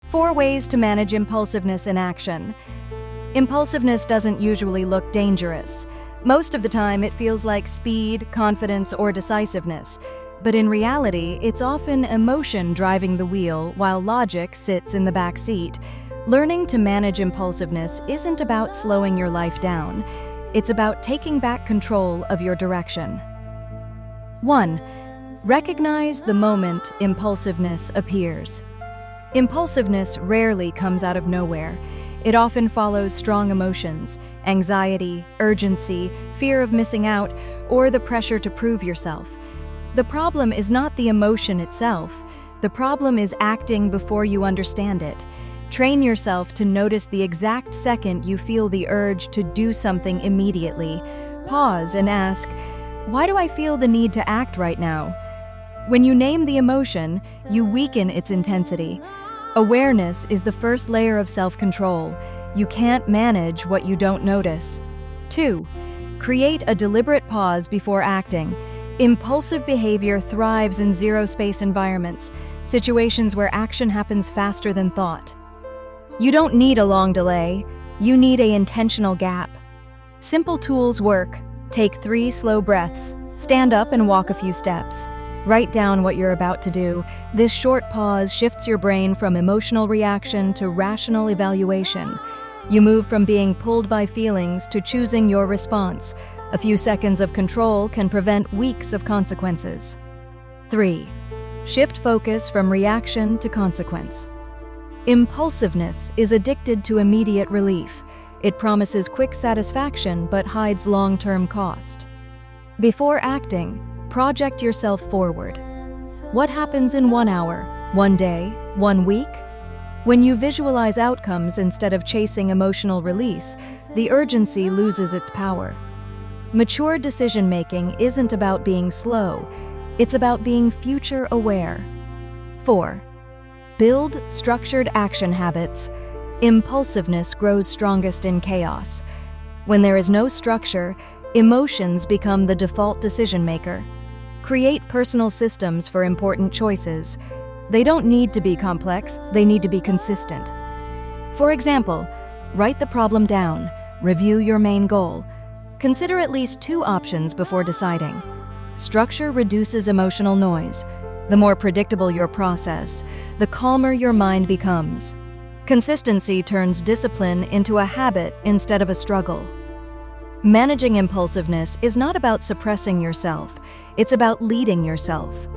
4 ways to manage impulsiveness in action. Impulsiveness doesn't usually look dangerous. Most of the time, it feels like speed, confidence, or decisiveness. But in reality, it's often emotion driving the wheel while logic sits in the back seat. Learning to manage impulsiveness isn't about slowing your life down. It's about taking back control of your direction. 1. Recognize the moment impulsiveness appears. Impulsiveness rarely comes out of nowhere. It often follows strong emotions, anxiety, urgency, fear of missing out, or the pressure to prove yourself. The problem is not the emotion itself. The problem is acting before you understand it. Train yourself to notice the exact second you feel the urge to do something immediately. Pause and ask, why do I feel the need to act right now? When you name the emotion, you weaken its intensity. Awareness is the first layer of self-control. You can't manage what you don't notice. 2. Create a deliberate pause before acting. Impulsive behavior thrives in zero-space environments, situations where action happens faster than thought. You don't need a long delay. You need an intentional gap. Simple tools work. Take 3 slow breaths. Stand up and walk a few steps. Write down what you're about to do. This short pause shifts your brain from emotional reaction to rational evaluation. You move from being pulled by feelings to choosing your response. A few seconds of control can prevent weeks of consequences. 3. Shift focus from reaction to consequence. Impulsiveness is addicted to immediate relief. It promises quick satisfaction but hides long-term cost. Before acting, project yourself forward. What happens in 1 hour, 1 day, 1 week? When you visualize outcomes instead of chasing emotional release, the urgency loses its power. Mature decision-making isn't about being slow, it's about being future-aware. 4. Build structured action habits. Impulsiveness grows strongest in chaos. When there is no structure, emotions become the default decision-maker. Create personal systems for important choices. They don't need to be complex, they need to be consistent. For example, write the problem down, review your main goal. Consider at least 2 options before deciding. Structure reduces emotional noise. The more predictable your process, the calmer your mind becomes. Consistency turns discipline into a habit instead of a struggle. Managing impulsiveness is not about suppressing yourself, it's about leading yourself.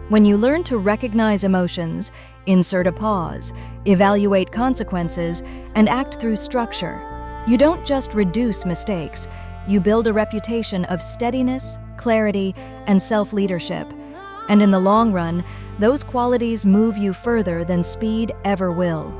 When you learn to recognize emotions, insert a pause, evaluate consequences, and act through structure, you don't just reduce mistakes, you build a reputation of steadiness, clarity, and self-leadership. And in the long run, those qualities move you further than speed ever will.